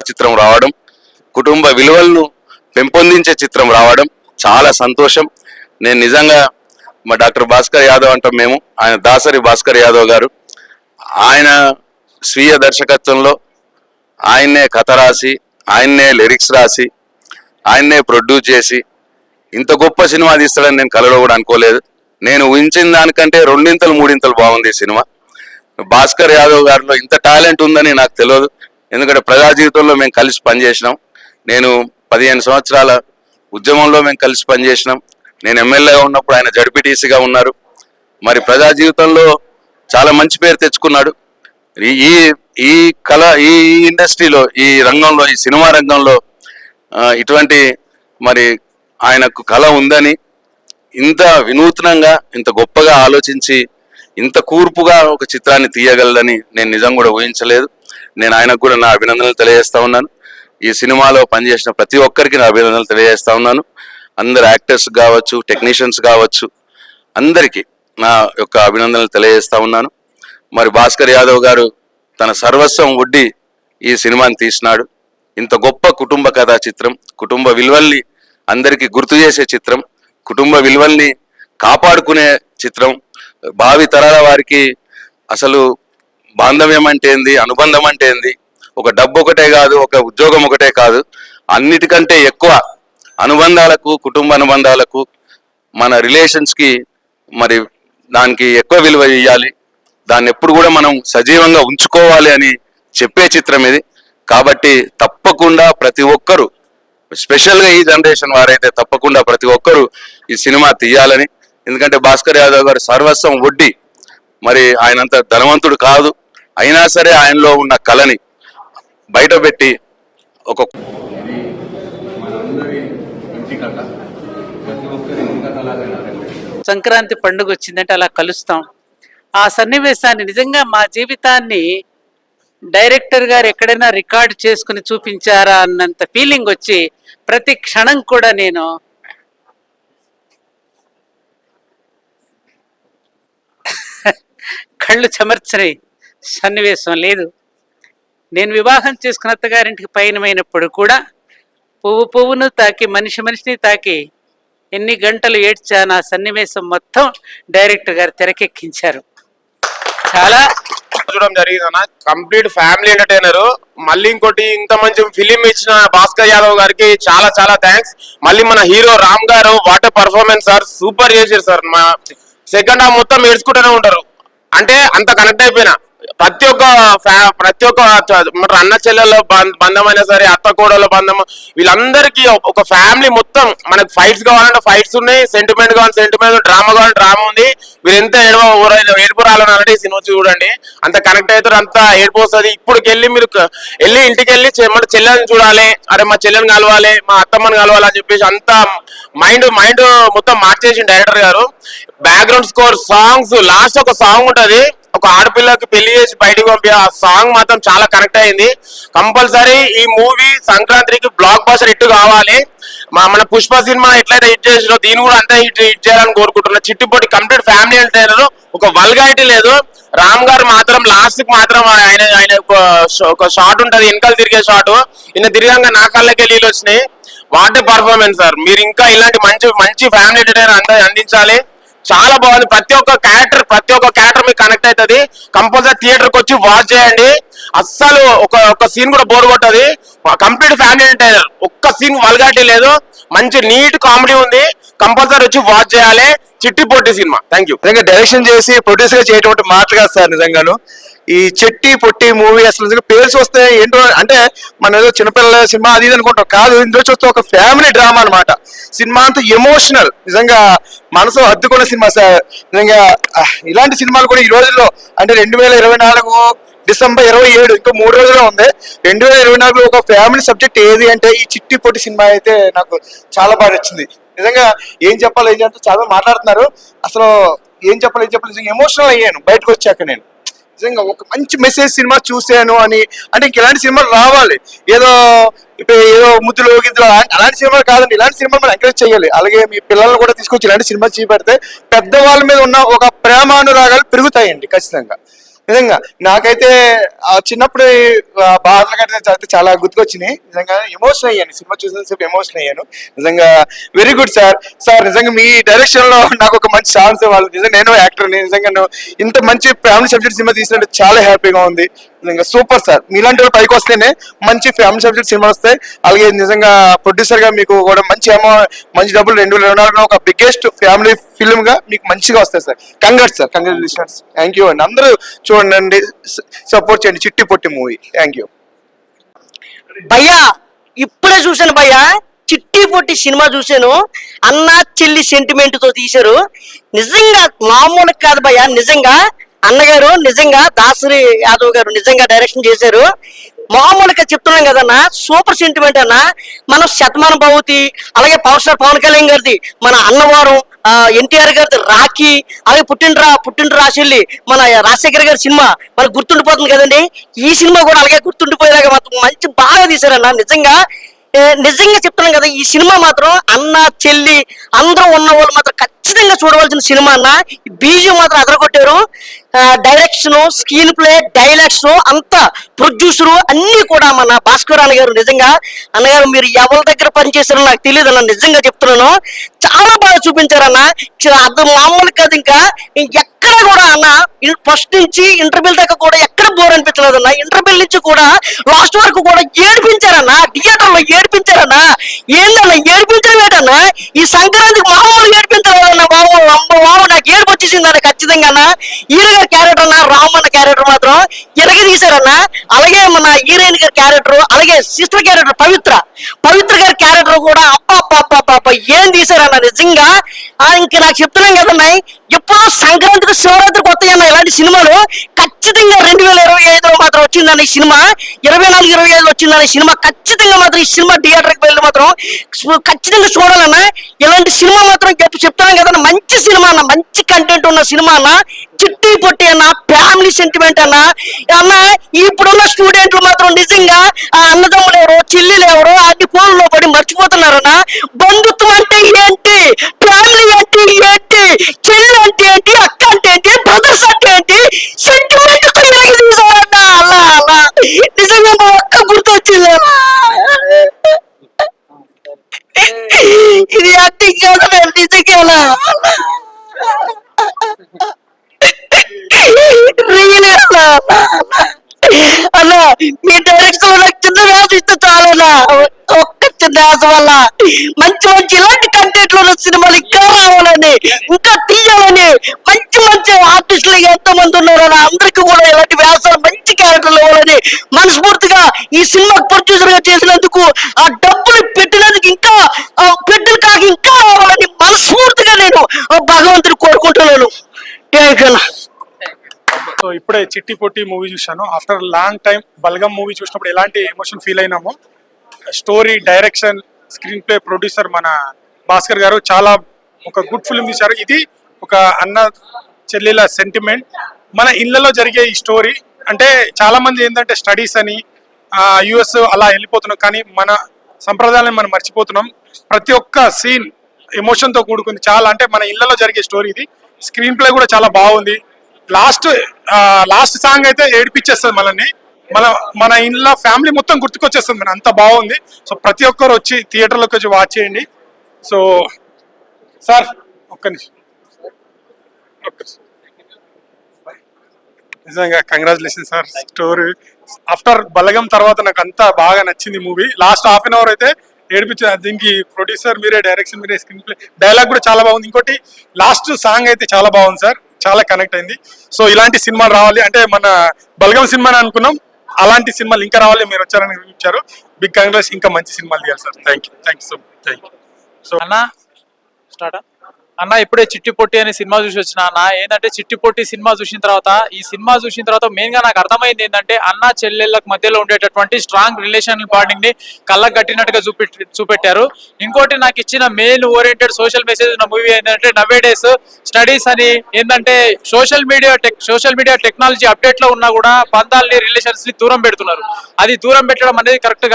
చిత్రం రావడం, కుటుంబ విలువలను పెంపొందించే చిత్రం రావడం చాలా సంతోషం. నేను నిజంగా మా డాక్టర్ భాస్కర్ యాదవ్ అంటాం మేము, ఆయన దాసరి భాస్కర్ యాదవ్ గారు, ఆయన స్వీయ దర్శకత్వంలో ఆయన్నే కథ రాసి, ఆయన్నే లిరిక్స్ రాసి, ఆయన్నే ప్రొడ్యూస్ చేసి ఇంత గొప్ప సినిమా తీస్తాడని నేను కలలో కూడా అనుకోలేదు. నేను ఊహించిన దానికంటే రెండింతలు మూడింతలు బాగుంది ఈ సినిమా. భాస్కర్ యాదవ్ గారిలో ఇంత టాలెంట్ ఉందని నాకు తెలియదు. ఎందుకంటే ప్రజా జీవితంలో మేము కలిసి పనిచేసినాం. నేను 15 సంవత్సరాల ఉద్యమంలో మేము కలిసి పనిచేసినాం. నేను ఎమ్మెల్యేగా ఉన్నప్పుడు ఆయన జడ్పీటీసీగా ఉన్నారు. మరి ప్రజా జీవితంలో చాలా మంచి పేరు తెచ్చుకున్నాడు. ఈ ఈ కళ, ఈ ఇండస్ట్రీలో, ఈ రంగంలో, ఈ సినిమా రంగంలో ఇటువంటి మరి ఆయనకు కళ ఉందని, ఇంత వినూత్నంగా, ఇంత గొప్పగా ఆలోచించి, ఇంత కూర్పుగా ఒక చిత్రాన్ని తీయగలదని నేను నిజం కూడా ఊహించలేదు. నేను ఆయనకు కూడా నా అభినందనలు తెలియజేస్తా ఉన్నాను. ఈ సినిమాలో పనిచేసిన ప్రతి ఒక్కరికి నా అభినందనలు తెలియజేస్తా ఉన్నాను. అందరు యాక్టర్స్ కావచ్చు, టెక్నీషియన్స్ కావచ్చు, అందరికీ నా యొక్క అభినందనలు తెలియజేస్తా ఉన్నాను. మరి భాస్కర్ యాదవ్ గారు తన సర్వస్వం ఒడ్డి ఈ సినిమాని తీసినాడు. ఇంత గొప్ప కుటుంబ కథా చిత్రం, కుటుంబ విలువల్ని అందరికీ గుర్తు చేసే చిత్రం, కుటుంబ విలువల్ని కాపాడుకునే చిత్రం, భావి తరాల వారికి అసలు బాంధవ్యం అంటే ఏంది, అనుబంధం అంటే ఏంది, ఒక డబ్బు ఒకటే కాదు, ఒక ఉద్యోగం ఒకటే కాదు, అన్నిటికంటే ఎక్కువ అనుబంధాలకు, కుటుంబ అనుబంధాలకు, మన రిలేషన్స్కి మరి దానికి ఎక్కువ విలువ ఇవ్వాలి, దాన్ని ఎప్పుడు కూడా మనం సజీవంగా ఉంచుకోవాలి అని చెప్పే చిత్రం ఇది. కాబట్టి తప్పకుండా ప్రతి ఒక్కరూ, స్పెషల్గా ఈ జనరేషన్ వారైతే తప్పకుండా ప్రతి ఒక్కరూ ఈ సినిమా తీయాలని. ఎందుకంటే భాస్కర్ యాదవ్ గారు సర్వస్వం ఒడ్డి, మరి ఆయనంత ధనవంతుడు కాదు, అయినా సరే ఆయనలో ఉన్న కళని బయటపెట్టి ఒక సంక్రాంతి పండుగ వచ్చిందంటే అలా కలుస్తాం. ఆ సన్నివేశాన్ని నిజంగా మా జీవితాన్ని డైరెక్టర్ గారు ఎక్కడైనా రికార్డు చేసుకుని చూపించారా అన్నంత ఫీలింగ్ వచ్చి ప్రతి క్షణం కూడా నేను కళ్ళు చెమర్చని సన్నివేశం లేదు. నేను వివాహం చేసుకున్న అత్తగారింటికి పయనమైనప్పుడు కూడా పువ్వు పువ్వును తాకి, మనిషి మనిషిని తాకి ఎన్ని గంటలు ఏడ్చాను. ఆ సన్నివేశం మొత్తం డైరెక్టర్ గారు తెరకెక్కించారు. చాలా చూడడం జరిగింది అన్న. Complete family entertainer. మళ్ళీ ఇంకోటి, ఇంత మంచి ఫిలిం ఇచ్చిన భాస్కర్ యాదవ్ గారికి చాలా చాలా థ్యాంక్స్. మళ్ళీ మన హీరో రామ్ గారు, వాట్ పర్ఫార్మెన్స్ సార్, సూపర్ చేశారు సార్. మా సెకండ్ హాఫ్ మొత్తం ఏడ్చుకుంటూనే ఉంటారు. అంటే అంత కనెక్ట్ అయిపోయినా ప్రతి ఒక్క అన్న చెల్లెల బంధం అయినా సరే, అత్త కోడల బంధం, వీళ్ళందరికీ ఒక ఫ్యామిలీ మొత్తం. మనకు ఫైట్స్ కావాలంటే ఫైట్స్ ఉన్నాయి, సెంటిమెంట్ కావాలంటే సెంటిమెంట్, డ్రామా కావాలంటే డ్రామా ఉంది. మీరు ఎంత ఏడుపు రావాలంటే ఈ సినిమా చూడండి, అంత కనెక్ట్ అవుతారు, అంత ఏడుపు వస్తుంది. ఇప్పుడుకెళ్ళి మీరు ఇంటికి వెళ్ళి మన చెల్లెని చూడాలి, అరే మా చెల్లెని కలవాలి, మా అత్తమ్మని కలవాలి అని చెప్పేసి అంత మైండ్ మొత్తం మార్చేసి డైరెక్టర్ గారు. బ్యాక్గ్రౌండ్ స్కోర్, సాంగ్స్, లాస్ట్ ఒక సాంగ్ ఉంటది, ఒక ఆడపిల్లకి పెళ్లి చేసి బయటకు పంపి, ఆ సాంగ్ మాత్రం చాలా కనెక్ట్ అయింది. కంపల్సరీ ఈ మూవీ సంక్రాంతికి బ్లాక్ బస్టర్ హిట్ కావాలి. మన పుష్ప సినిమా ఎట్లయితే హిట్ చేసినో దీన్ని కూడా అంతే హిట్ చేయాలని కోరుకుంటున్నా. చిట్టిపోటి కంప్లీట్ ఫ్యామిలీ ఎంటర్టైనర్, ఒక వల్గారిటీ లేదు. రామ్ గారు మాత్రం లాస్ట్ కి మాత్రం ఆయన ఒక షాట్ ఉంటది, వెనకాల తిరిగే షాట్, ఈయన తిరిగాక నా కళ్ళకి నీళ్ళు వచ్చినాయి. What performance sir. మీరు ఇంకా ఇలాంటి మంచి ఫ్యామిలీ ఎంటర్టైనర్ అందించాలి. చాలా బాగుంది. ప్రతి ఒక్క క్యారెక్టర్ మీకు కనెక్ట్ అవుతుంది. కంపల్సరీ థియేటర్కి వచ్చి వాచ్ చేయండి. అస్సలు ఒక సీన్ కూడా బోర్ కొట్టది. కంప్లీట్ ఫ్యామిలీ ఎంటర్టైనర్, ఒక్క సీన్ వల్గారిటీ లేదు. మంచి నీట్ కామెడీ ఉంది. కంపల్సరీ వచ్చి వాచ్ చేయాలి. చిట్టి పొట్టి సినిమా. Thank you. నిజంగా డైరెక్షన్ చేసి ప్రొడ్యూస్ గా చేయటువంటి మాటలు కాదు సార్. నిజంగాను ఈ చెట్టి పొట్టి మూవీ అసలు పేర్స్ వస్తే ఏంటో అంటే మనం ఏదో చిన్నపిల్లల సినిమా అది ఇది అనుకుంటాం, కాదు. ఇందులో చూస్తే ఒక ఫ్యామిలీ డ్రామా అనమాట. సినిమా అంతా ఎమోషనల్, నిజంగా మనసు హత్తుకున్న సినిమా సార్. నిజంగా ఇలాంటి సినిమాలు కూడా ఈ రోజుల్లో అంటే 2024 డిసెంబర్ 27 ఇంకో 3 రోజుల్లో ఉంది. 2024 ఒక ఫ్యామిలీ సబ్జెక్ట్ ఏది అంటే ఈ చిట్టి పొట్టి సినిమా అయితే నాకు చాలా బాగా నచ్చింది. నిజంగా ఏం చెప్పాలో చాలా మాట్లాడుతున్నారు. అసలు ఏం చెప్పాలి ఎమోషనల్ అయ్యాను బయటకు వచ్చాక. నేను నిజంగా ఒక మంచి మెసేజ్ సినిమా చూశాను అని. అంటే ఇంక ఇలాంటి సినిమాలు రావాలి. ఏదో ఇప్పుడు ఏదో ముద్దులు గిద్దులు అలాంటి సినిమాలు కాదండి. ఇలాంటి సినిమాలు మనం ఎంకరేజ్ చేయాలి. అలాగే మీ పిల్లల్ని కూడా తీసుకొచ్చి ఇలాంటి సినిమా చూపెడితే పెద్దవాళ్ళ మీద ఉన్న ఒక ప్రేమానురాగాలు పెరుగుతాయండి ఖచ్చితంగా. నిజంగా నాకైతే చిన్నప్పుడు బాధలు కట్టిన చాలా గుర్తుకొచ్చినాయి. నిజంగా ఎమోషన్ అయ్యాను సినిమా చూసినంతసేపు, ఎమోషన్ అయ్యాను. నిజంగా వెరీ గుడ్ సార్. నిజంగా మీ డైరెక్షన్ లో నాకు ఒక మంచి ఛాన్స్ ఇవ్వాలి. నిజంగా నేను యాక్టర్, నిజంగా ఇంత మంచి ఫ్యామిలీ సబ్జెక్ట్ సినిమా తీసినట్టు చాలా హ్యాపీగా ఉంది. నిజంగా సూపర్ సార్. మీలాంటి వాళ్ళు పైకి వస్తేనే మంచి ఫ్యామిలీ సబ్జెక్ట్ సినిమా వస్తాయి. అలాగే నిజంగా ప్రొడ్యూసర్ గా మీకు కూడా మంచి డబ్బులు 2024లో ఒక బిగ్గెస్ట్ ఫ్యామిలీ ఫిల్మ్ గా మీకు మంచిగా వస్తాయి sir. Congrats sir, congratulations. Thank you అండి. అందరూ చూడండి, సపోర్ట్ చేయండి చిట్టి పొట్టి మూవీ. థ్యాంక్ యూ భయ్యా. ఇప్పుడే చూశాను భయ్యా, చిట్టి పొట్టి సినిమా చూశాను. అన్న చెల్లి సెంటిమెంట్ తో తీశారు. నిజంగా మామూలు కాదు భయ్యా. నిజంగా అన్నగారు, నిజంగా దాసరి యాదవ్ గారు నిజంగా డైరెక్షన్ చేశారు. మామూలుగా చెప్తున్నాం కదన్నా, సూపర్ సెంటిమెంట్ అన్న. మనం శతమానం భవతి, అలాగే పవర్ స్టార్ పవన్ కళ్యాణ్ గారిది మన అన్నవరం, ఎన్టీఆర్ గారిది రాఖీ, అలాగే పుట్టిన రాశెల్లి మన రాజశేఖర్ గారి సినిమా మనకు గుర్తుండిపోతుంది కదండి. ఈ సినిమా కూడా అలాగే గుర్తుండిపోయేలాగా మాత్రం మంచి బాగా తీశారన్న. నిజంగా చెప్తున్నాం కదా, ఈ సినిమా మాత్రం అన్న చెల్లి అందరూ ఉన్న వాళ్ళు మాత్రం ఖచ్చితంగా చూడవలసిన సినిమా అన్న. బీజం మాత్రం అదరగొట్టారు. డైరెక్షన్, స్క్రీన్ ప్లే, డైలాగ్స్ అంతా, ప్రొడ్యూసరు అన్ని కూడా మన భాస్కర్ అన్నగారు. నిజంగా అన్నగారు మీరు ఎవరి దగ్గర పనిచేశారో నాకు తెలియదు అన్న, నిజంగా చెప్తున్నాను. చాలా బాగా చూపించారన్న. అది మామూలు కాదు. ఇంకా ఎక్కడ కూడా అన్న ఫస్ట్ నుంచి ఇంటర్వ్యూల దాకా కూడా ఎక్కడ బోర్ అనిపించలేదు అన్న. ఇంటర్వ్యూల నుంచి కూడా లాస్ట్ వరకు కూడా ఏడిపించారన్న, థియేటర్ లో ఏడిపించారన్న. ఏందన్నా ఏడిపించడం ఏంటన్నా? ఈ సంక్రాంతికి మామూలు ఏడిపించలేదన్న బాబు. బాబు నాకు ఏడుపు వచ్చేసింది అన్న ఖచ్చితంగా అన్న. ఈయన క్యారెక్టర్ అన్న, రామన్న క్యారెక్టర్ మాత్రం ఎరగ తీశారన్న. అలాగే మన హీరోయిన్ గారి క్యారెక్టర్, అలాగే సిస్టర్ క్యారెక్టర్ పవిత్ర గారి క్యారెక్టర్ కూడా అప్ప ఏం తీశారన్న నిజంగా. ఇంక నాకు చెప్తున్నాం కదన్నా, ఎప్పుడో సంక్రాంతికి శివరాత్రికి వస్తాయన్న ఇలాంటి సినిమాలు. ఖచ్చితంగా 2025లో మాత్రం వచ్చిందన్న ఈ సినిమా. 24-25 వచ్చిందన్న ఈ సినిమా. ఖచ్చితంగా మాత్రం ఈ సినిమా థియేటర్కి వెళ్ళి మాత్రం ఖచ్చితంగా చూడాలన్న. ఇలాంటి సినిమా మాత్రం చెప్తాను కదన్న, మంచి సినిమా అన్న, మంచి కంటెంట్ ఉన్న సినిమా అన్న. చిట్టి పొట్టి అన్న, ఫ్యామిలీ సెంటిమెంట్ అన్న. ఇప్పుడున్న స్టూడెంట్లు మాత్రం నిజంగా ఆ అన్నదమ్ములు ఎవరు, చెల్లెలు ఎవరు, అన్ని ఫోన్లో పడి మర్చిపోతున్నారన్న. బంధుత్వం అంటే ఏంటి, ఫ్యామిలీ అంటే ఏంటి, చెల్లి అంటే ఏంటి, అక్క అంటే ఏంటి, బ్రదర్స్ అంటే ఏంటి, సెంటిమెంట్ తీసారన్న. అలా నిజంగా మా అక్క గుర్తొచ్చింది. ఇది యాక్టింగ్ కాదు, నిజంగా అన్నా. మీ డైరెక్షన్ నాకు చిన్న వ్యాస ఇస్తే చాలన్నా. ఒక్క చిన్న వ్యాస వల్ల మంచి ఇలాంటి కంటెంట్ లో సినిమాలు ఇంకా రావాలని, ఇంకా తీయాలని, మంచి ఆర్టిస్టులు ఎంతో మంది ఉన్నారని అందరికీ కూడా ఇలాంటి వ్యాసాలు, మంచి క్యారెక్టర్లు ఇవ్వాలని మనస్ఫూర్తిగా ఈ సినిమా ప్రొడ్యూసర్ గా చేసినందుకు, ఆ డబ్బులు పెట్టినందుకు ఇంకా పెట్టిన కాకి ఇంకా రావాలని మనస్ఫూర్తిగా నేను భగవంతుని కోరుకుంటున్నాను. సో ఇప్పుడే చిట్టి పొట్టి మూవీ చూశాను. After long time Balagam movie చూసినప్పుడు ఎలాంటి ఎమోషన్ ఫీల్ అయినామో, story, direction, screen play, producer మన భాస్కర్ గారు చాలా ఒక గుడ్ ఫిల్మ్ తీశారు. ఇది ఒక అన్న చెల్లెల సెంటిమెంట్. మన ఇళ్లలో జరిగే ఈ స్టోరీ అంటే చాలా మంది ఏంటంటే స్టడీస్ అని యుఎస్ అలా వెళ్ళిపోతున్నాం, కానీ మన సంప్రదాయాలను మనం మర్చిపోతున్నాం. ప్రతి ఒక్క సీన్ ఎమోషన్ తో కూడుకుంది. చాలా అంటే మన ఇళ్లలో జరిగే స్టోరీ ఇది. స్క్రీన్ ప్లే కూడా చాలా బాగుంది. లాస్ట్ సాంగ్ అయితే ఏడిపించేస్తుంది మనల్ని. మన ఇంట్లో ఫ్యామిలీ మొత్తం గుర్తుకొచ్చేస్తుంది మన, అంత బాగుంది. సో ప్రతి ఒక్కరు వచ్చి థియేటర్లోకి వచ్చి వాచ్ చేయండి. సో సార్ ఒక్క నిమిషం, నిజంగా congratulation sir. Story after Balagam తర్వాత నాకు అంతా బాగా నచ్చింది movie. Last half an hour అయితే ఏడిపించారు. దీనికి ప్రొడ్యూసర్ మీరే, డైరెక్షన్ మీరే, స్క్రీన్ ప్లే, డైలాగ్ కూడా చాలా బాగుంది. ఇంకోటి లాస్ట్ సాంగ్ అయితే చాలా బాగుంది సార్, చాలా కనెక్ట్ అయింది. సో ఇలాంటి సినిమాలు రావాలి అంటే మన బలగం సినిమాని అనుకున్నాం, అలాంటి సినిమాలు ఇంకా రావాలి. మీరు వచ్చారని ఇచ్చారు. బిగ్ కంగ్రాట్స్, ఇంకా మంచి సినిమాలు తీయాలి sir. Thank you so much. Thank you. So అన్నా స్టార్ట్ అన్న ఇప్పుడే చిట్టి పొట్టి అనే సినిమా చూసి వచ్చిన అన్న. ఏంటంటే చిట్టి పొట్టి సినిమా చూసిన తర్వాత, ఈ సినిమా చూసిన తర్వాత మెయిన్ గా నాకు అర్థమైంది ఏంటంటే అన్న చెల్లెళ్ళకి మధ్యలో ఉండేటటువంటి స్ట్రాంగ్ రిలేషన్ బాండింగ్ ని కళ్ళకు కట్టినట్టుగా చూపెట్టారు. ఇంకోటి నాకు ఇచ్చిన మెయిన్ ఓరియంటెడ్ సోషల్ మెసేజ్ ఉన్న మూవీ ఏంటంటే నవే డేస్ స్టడీస్ అని. ఏంటంటే సోషల్ మీడియా టెక్నాలజీ అప్డేట్ లో ఉన్నా కూడా బంధాలని రిలేషన్స్ ని దూరం పెడుతున్నారు. అది దూరం పెట్టడం అనేది కరెక్ట్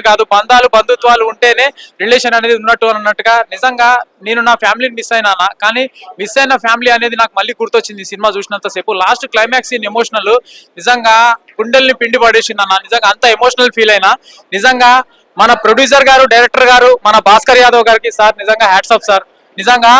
కాదు. బంధాలు బంధుత్వాలు ఉంటేనే రిలేషన్ అనేది ఉన్నట్టు అన్నట్టుగా. నిజంగా నేను నా ఫ్యామిలీని మిస్ అయినా, కానీ మిస్ అయిన ఫ్యామిలీ అనేది నాకు మళ్ళీ గుర్తొచ్చింది ఈ సినిమా చూసినంత సేపు. లాస్ట్ క్లైమాక్స్ సీన్ ఎమోషనల్, నిజంగా గుండెల్ని పిండి పడేసింది అన్న. నిజంగా అంత ఎమోషనల్ ఫీల్ అయినా. నిజంగా మన ప్రొడ్యూసర్ గారు, డైరెక్టర్ గారు, మన భాస్కర్ యాదవ్ గారికి సార్ నిజంగా హ్యాట్స్ ఆఫ్ సార్. నిజంగా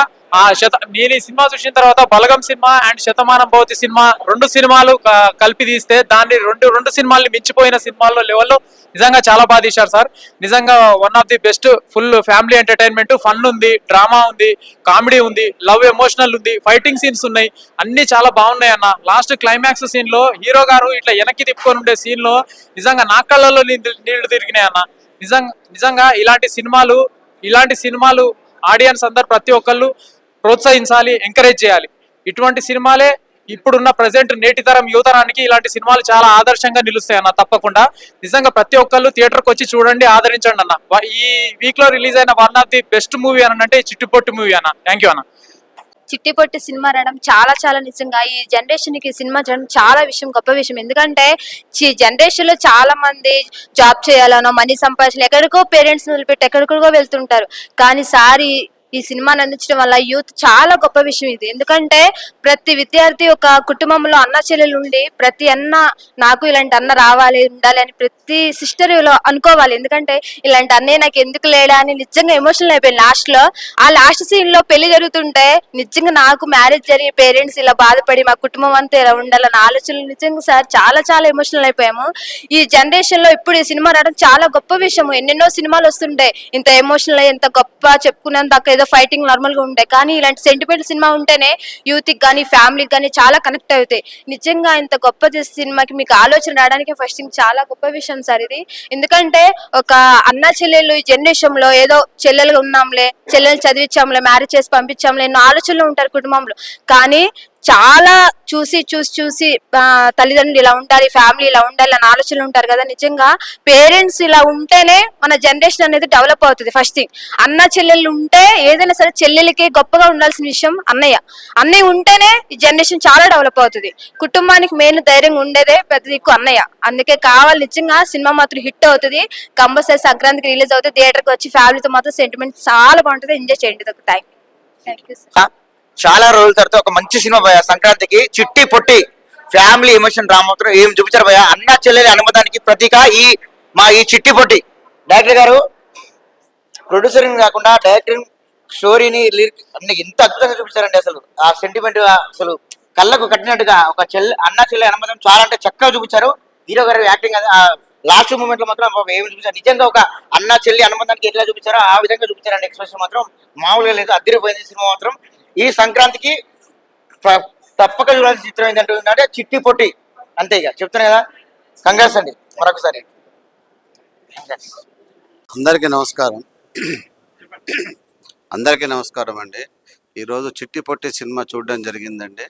నేను ఈ సినిమా చూసిన తర్వాత బలగం cinema and Shatamanam Bhavati cinema 2 సినిమాలు కలిపి తీస్తే దాన్ని రెండు సినిమాల్ని మించిపోయిన సినిమాల్లో లెవెల్లో నిజంగా చాలా బాగా తీశారు సార్. నిజంగా one of the best. Full family entertainment, fun ఉంది, డ్రామా ఉంది, కామెడీ ఉంది, లవ్ ఎమోషనల్ ఉంది, ఫైటింగ్ సీన్స్ ఉన్నాయి, అన్ని చాలా బాగున్నాయి అన్న. లాస్ట్ క్లైమాక్స్ సీన్ లో హీరో గారు ఇట్లా వెనక్కి తిప్పుకొని ఉండే సీన్ లో నిజంగా నా కళ్ళల్లో నీళ్లు తిరిగినాయి అన్న. నిజంగా ఇలాంటి సినిమాలు ఆడియన్స్ అందరు ప్రతి ఒక్కళ్ళు ప్రోత్సహించాలి, ఎంకరేజ్ చేయాలి. ఇటువంటి సినిమాలే ఇప్పుడున్న ప్రజెంట్ నేటి తరం యువతరానికి ఇలాంటి సినిమాలు చాలా ఆదర్శంగా నిలుస్తాయి అన్న. తప్పకుండా నిజంగా ప్రతి ఒక్కళ్ళు థియేటర్కి వచ్చి చూడండి, ఆదరించండి అన్న. ఈ వీక్ లో రిలీజ్ అయిన one of the best movie అని అంటే చిట్టిపొట్టి మూవీ అన్న. థ్యాంక్ యూ అన్న. చిట్టి పొట్టి సినిమా రావడం చాలా నిజంగా ఈ జనరేషన్ కి సినిమా చూడడం చాలా గొప్ప విషయం. ఎందుకంటే ఈ జనరేషన్ లో చాలా మంది జాబ్ చేయాలనో, మనీ సంపాదించాలి, ఎక్కడికో పేరెంట్స్ వదిలిపెట్టి ఎక్కడికో వెళ్తుంటారు. కానీ సారి ఈ సినిమాని అందించడం వల్ల యూత్ చాలా గొప్ప విషయం ఇది. ఎందుకంటే ప్రతి విద్యార్థి ఒక కుటుంబంలో అన్న చెల్లెలు ఉండి, ప్రతి అన్న నాకు ఇలాంటి అన్న రావాలి, ఉండాలి అని ప్రతి సిస్టర్ అనుకోవాలి. ఎందుకంటే ఇలాంటి అన్నయ్య నాకు ఎందుకు లేడా అని నిజంగా ఎమోషనల్ అయిపోయింది లాస్ట్ లో. ఆ లాస్ట్ సీన్ లో పెళ్లి జరుగుతుంటే నిజంగా నాకు మ్యారేజ్ జరిగి పేరెంట్స్ ఇలా బాధపడి మా కుటుంబం అంతా ఇలా ఉండాలన్న ఆలోచనలు నిజంగా సార్ చాలా ఎమోషనల్ అయిపోయాము. ఈ జనరేషన్ లో ఇప్పుడు ఈ సినిమా రావడం చాలా గొప్ప విషయం. ఎన్నెన్నో సినిమాలు వస్తుంటాయి ఇంత ఎమోషనల్ అయ్యి, ఎంత గొప్ప చెప్పుకునేంత ఏదో ఫైటింగ్ నార్మల్ గా ఉంటాయి, కానీ ఇలాంటి సెంటిమెంట్ సినిమా ఉంటేనే యూత్ కి కానీ ఫ్యామిలీకి కానీ చాలా కనెక్ట్ అవుతాయి. నిజంగా ఇంత గొప్ప సినిమాకి మీకు ఆలోచన రావడానికి ఫస్ట్ థింగ్ చాలా గొప్ప విషయం సార్ ఇది. ఎందుకంటే ఒక అన్న చెల్లెళ్ళు ఈ జనరేషన్ లో ఏదో చెల్లెలుగా ఉన్నాంలే, చెల్లెలు చదివించాంలే, మ్యారేజ్ చేసి పంపించాంలే, ఎన్నో ఆలోచనలు ఉంటారు కుటుంబంలో. కానీ చాలా చూసి తల్లిదండ్రులు ఇలా ఉండాలి, ఫ్యామిలీ ఇలా ఉండాలి అని ఆలోచనలు ఉంటారు కదా. నిజంగా పేరెంట్స్ ఇలా ఉంటేనే మన జనరేషన్ అనేది డెవలప్ అవుతుంది. ఫస్ట్ థింగ్ అన్న చెల్లెళ్ళు ఉంటే ఏదైనా సరే చెల్లెలకి గొప్పగా ఉండాల్సిన విషయం అన్నయ్య ఉంటేనే ఈ జనరేషన్ చాలా డెవలప్ అవుతుంది. కుటుంబానికి మెయిన్ ధైర్యంగా ఉండేదే పెద్ద దిక్కు అన్నయ్య. అందుకే కావాలి నిజంగా సినిమా మాత్రం హిట్ అవుతుంది. కంపల్సరీ సంక్రాంతికి రిలీజ్ అవుతుంది. థియేటర్కి వచ్చి ఫ్యామిలీతో మాత్రం సెంటిమెంట్ చాలా బాగుంటుంది, ఎంజాయ్ చేయండి. Thank you sir. చాలా రోజుల తర్వాత ఒక మంచి సినిమా భయ సంక్రాంతికి చిట్టి పొట్టి ఫ్యామిలీ ఎమోషన్ డ్రామా ఏం చూపించారు భయ. అన్న చెల్లెలి అనుమతానికి ప్రతీక ఈ చిట్టి పొట్టి. డైరెక్టర్ గారు ప్రొడ్యూసరింగ్ కాకుండా డైరెక్టరింగ్, స్టోరీని, లిరిక్ అన్ని ఎంత అద్భుతంగా చూపించారండి. అసలు ఆ సెంటిమెంట్ అసలు కళ్ళకు కట్టినట్టుగా ఒక అన్న చెల్లెలి అనుమతం చాలా అంటే చక్కగా చూపించారు. హీరో గారు యాక్టింగ్ లాస్ట్ మూమెంట్ లో మాత్రం ఏమి చూపించారు. నిజంగా ఒక అన్న చెల్లి అనుమతానికి ఎట్లా చూపించారో ఆ విధంగా చూపించారండి. ఎక్స్ప్రెషన్ మాత్రం మామూలుగా లేదు, అదిరిపోయింది సినిమా మాత్రం. ఈ సంక్రాంతికి తప్పక చూడాల్సిన చిత్రం ఏంటంటే చిట్టి పొట్టి. అంతే ఇక చెప్తాను కదా. కంగ్రాట్స్ అండి మరొకసారి. అందరికీ నమస్కారం అండి. ఈరోజు చిట్టి పొట్టి సినిమా చూడడం జరిగిందండి.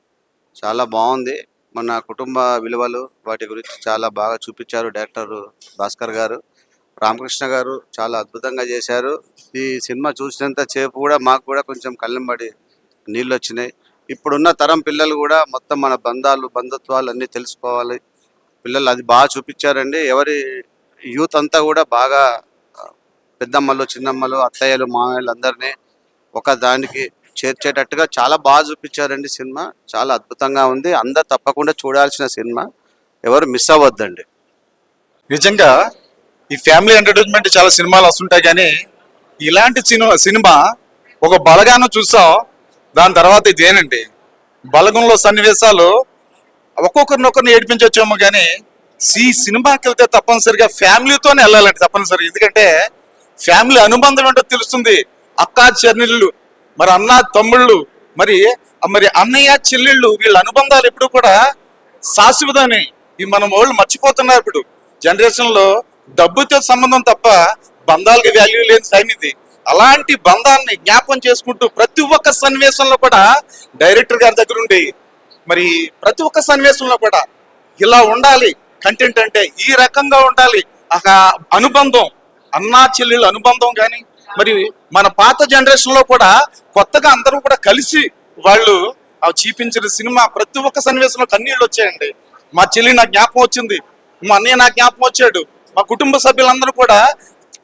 చాలా బాగుంది. మన కుటుంబ విలువలు వాటి గురించి చాలా బాగా చూపించారు డైరెక్టర్ భాస్కర్ గారు. రామకృష్ణ గారు చాలా అద్భుతంగా చేశారు. ఈ సినిమా చూసినంత సేపు కూడా మాకు కూడా కొంచెం కళ్ళెంబడి నీళ్ళు వచ్చినాయి. ఇప్పుడున్న తరం పిల్లలు కూడా మొత్తం మన బంధుత్వాలు అన్నీ తెలుసుకోవాలి. పిల్లలు అది బాగా చూపించారండి. ఎవరి యూత్ అంతా కూడా బాగా పెద్దమ్మలు, చిన్నమ్మలు, అత్తయ్యలు, మామయ్యలు అందరినీ ఒక దానికి చేర్చేటట్టుగా చాలా బాగా చూపించారండి. సినిమా చాలా అద్భుతంగా ఉంది. అందరు తప్పకుండా చూడాల్సిన సినిమా, ఎవరు మిస్ అవ్వద్దండి. నిజంగా ఈ ఫ్యామిలీ ఎంటర్టైన్మెంట్ చాలా సినిమాలు వస్తుంటాయి, కానీ ఇలాంటి సినిమా ఒక బలగాను చూసాం. దాని తర్వాత ఇదేనండి. బలగంలో సన్నివేశాలు ఒక్కొక్కరినొకరిని ఏడిపించవచ్చేమో, కానీ ఈ సినిమాకి వెళ్తే తప్పనిసరిగా ఫ్యామిలీతోనే వెళ్ళాలండి తప్పనిసరిగా. ఎందుకంటే ఫ్యామిలీ అనుబంధం ఏంటో తెలుస్తుంది. అక్క చెల్లెళ్ళు, మరి అన్న తమ్ముళ్ళు, మరి అన్నయ్య చెల్లెళ్ళు, వీళ్ళ అనుబంధాలు ఎప్పుడు కూడా శాశ్వతమని ఈ మన వాళ్ళు మర్చిపోతున్నారు. ఇప్పుడు జనరేషన్ లో డబ్బుతో సంబంధం తప్ప బంధాలకి వాల్యూ లేని టైం ఇది. అలాంటి బంధాన్ని జ్ఞాపకం చేసుకుంటూ ప్రతి ఒక్క సన్నివేశంలో కూడా డైరెక్టర్ గారి దగ్గర ఉండి మరి ప్రతి ఒక్క సన్నివేశంలో కూడా ఇలా ఉండాలి కంటెంట్ అంటే, ఈ రకంగా ఉండాలి ఒక అనుబంధం, అన్నా చెల్లెళ్ళ అనుబంధం కానీ మరి మన పాత జనరేషన్ లో కూడా కొత్తగా అందరూ కూడా కలిసి వాళ్ళు చూపించిన సినిమా ప్రతి ఒక్క సన్నివేశంలో కన్నీళ్ళు వచ్చాయండి. మా చెల్లి నాకు జ్ఞాపకం వచ్చింది, మా అన్నయ్య నాకు జ్ఞాపకం వచ్చాడు, మా కుటుంబ సభ్యులందరూ కూడా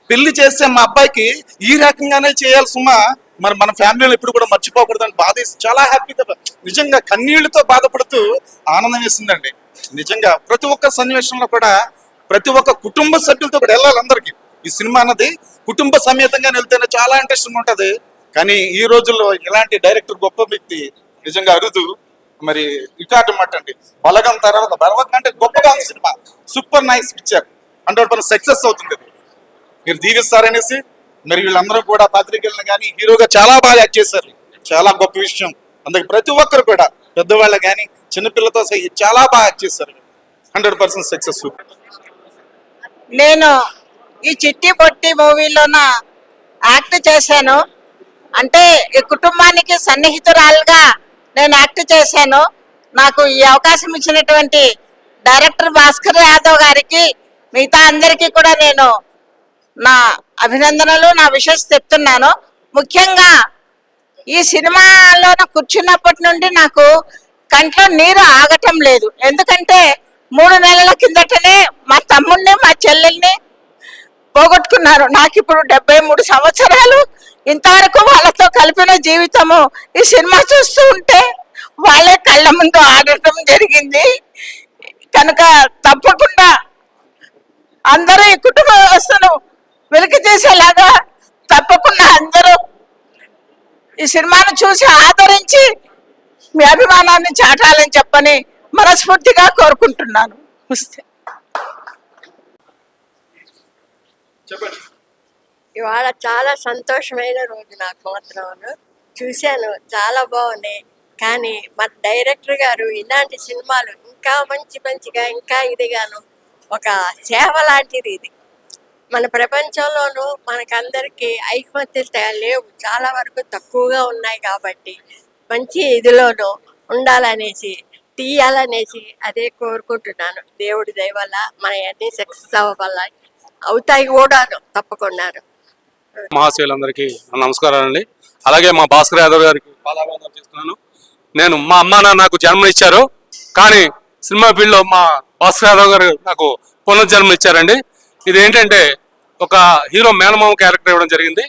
పెళ్లి చేస్తే మా అబ్బాయికి ఈ రకంగానే చేయాలి సుమా, మరి మన ఫ్యామిలీలో ఎప్పుడు కూడా మర్చిపోకూడదని బాధేసి చాలా హ్యాపీగా నిజంగా కన్నీళ్లతో బాధపడుతూ ఆనందం వేసిందండి. నిజంగా ప్రతి ఒక్క సన్నివేశంలో కూడా ప్రతి ఒక్క కుటుంబ సభ్యులతో కూడా వెళ్ళాలి అందరికి. ఈ సినిమా అన్నది కుటుంబ సమేతంగా వెళ్తేనే చాలా ఇంట్రెస్టింగ్ ఉంటది. కానీ ఈ రోజుల్లో ఇలాంటి డైరెక్టర్ గొప్ప వ్యక్తి నిజంగా అరుదు. మరి రికార్డు మాట అండి. బలగం తర్వాత బలగం అంటే గొప్పగా ఉంది cinema, super nice picture, 100% success అవుతుంది. మీరు దీవిస్తారనేసి మరి వీళ్ళందరూ కూడా పాత్రికేయులను కానీ హీరోగా చాలా బాగా యాక్ట్ చేశారు, చాలా గొప్ప విషయం. అందుకే ప్రతి ఒక్కరు కూడా పెద్దవాళ్ళు కానీ చిన్నపిల్లతో సహా చాలా బాగా యాక్ట్ చేశారు, 100% సక్సెస్. నేను ఈ చిట్టి పొట్టి మూవీలోన యాక్ట్ చేశాను. అంటే ఈ కుటుంబానికి సన్నిహితురాలుగా నేను యాక్ట్ చేశాను. నాకు ఈ అవకాశం ఇచ్చినటువంటి డైరెక్టర్ భాస్కర్ యాదవ్ గారికి, మిగతా అందరికీ కూడా నేను నా అభినందనలు, నా విషెస్ చెప్తున్నాను. ముఖ్యంగా ఈ సినిమాలో కూర్చున్నప్పటి నుండి నాకు కంట్లో నీరు ఆగటం లేదు. ఎందుకంటే 3 నెలల కిందటనే మా తమ్ముడిని మా చెల్లెల్ని పోగొట్టుకున్నారు. నాకు ఇప్పుడు 73 సంవత్సరాలు. ఇంతవరకు వాళ్ళతో కలిపిన జీవితము ఈ సినిమా చూస్తూ ఉంటే వాళ్ళే కళ్ళ ముందు ఆడటం జరిగింది. కనుక తప్పకుండా అందరూ ఈ కుటుంబ వ్యవస్థను వెలికి చేసేలాగా తప్పకుండా అందరూ ఈ సినిమాను చూసి ఆదరించి మీ అభిమానాన్ని చాటాలని చెప్పని మనస్ఫూర్తిగా కోరుకుంటున్నాను. ఇవాళ చాలా సంతోషమైన రోజు నాకు మాత్రం. చూశాను, చాలా బాగున్నాయి. కానీ మన డైరెక్టర్ గారు ఇలాంటి సినిమాలు ఇంకా మంచిగా ఇంకా ఇదిగాను ఒక సేవ లాంటిది ఇది. మన ప్రపంచంలోనూ మనకందరికీ ఐకమత్యత లేవు, చాలా వరకు తక్కువగా ఉన్నాయి. కాబట్టి మంచి ఇదిలోనూ ఉండాలనేసి తీయాలనేసి అదే కోరుకుంటున్నాను. దేవుడి దయ వల్ల మన అన్ని సక్సెస్ అవుతాయి కూడా తప్పకుండా. మహాశయులందరికీ నమస్కారాలండి. అలాగే మా భాస్కర్ యాదవ్ గారికి పాదాభివందనాలు చేస్తున్నాను. నేను మా అమ్మ నాన్న నాకు జన్మనిచ్చారు, కానీ సినిమా ఫీల్డ్లో మా భాస్కర్ యాదవ్ గారు నాకు పునర్జన్మనిచ్చారండి. ఇది ఏంటంటే ఒక హీరో మేనమామ క్యారెక్టర్ ఇవ్వడం జరిగింది.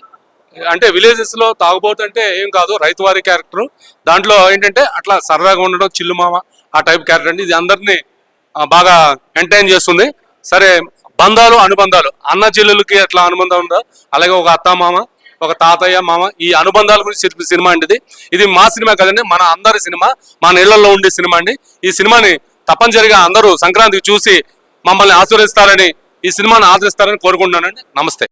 అంటే విలేజెస్ లో తాగుబోతుంటే ఏం కాదు, రైతువారి క్యారెక్టర్. దాంట్లో ఏంటంటే అట్లా సరదాగా ఉండడం, చిల్లుమామ ఆ టైప్ క్యారెక్టర్ అండి. ఇది అందరినీ బాగా ఎంటర్టైన్ చేస్తుంది. సరే, బంధాలు అనుబంధాలు, అన్న చెల్లెలకి ఎట్లా అనుబంధం ఉందో అలాగే ఒక అత్త మామ, ఒక తాతయ్య మామ, ఈ అనుబంధాల గురించి చెప్పే సినిమా అండి. ఇది మా సినిమా కదండి, మన అందరి సినిమా, మన ఇళ్లలో ఉండే సినిమా అండి. ఈ సినిమాని తప్పనిసరిగా అందరూ సంక్రాంతికి చూసి మమ్మల్ని ఆశీర్వదిస్తారని, ఈ సినిమాని ఆదరిస్తారని కోరుకుంటున్నానండి. నమస్తే.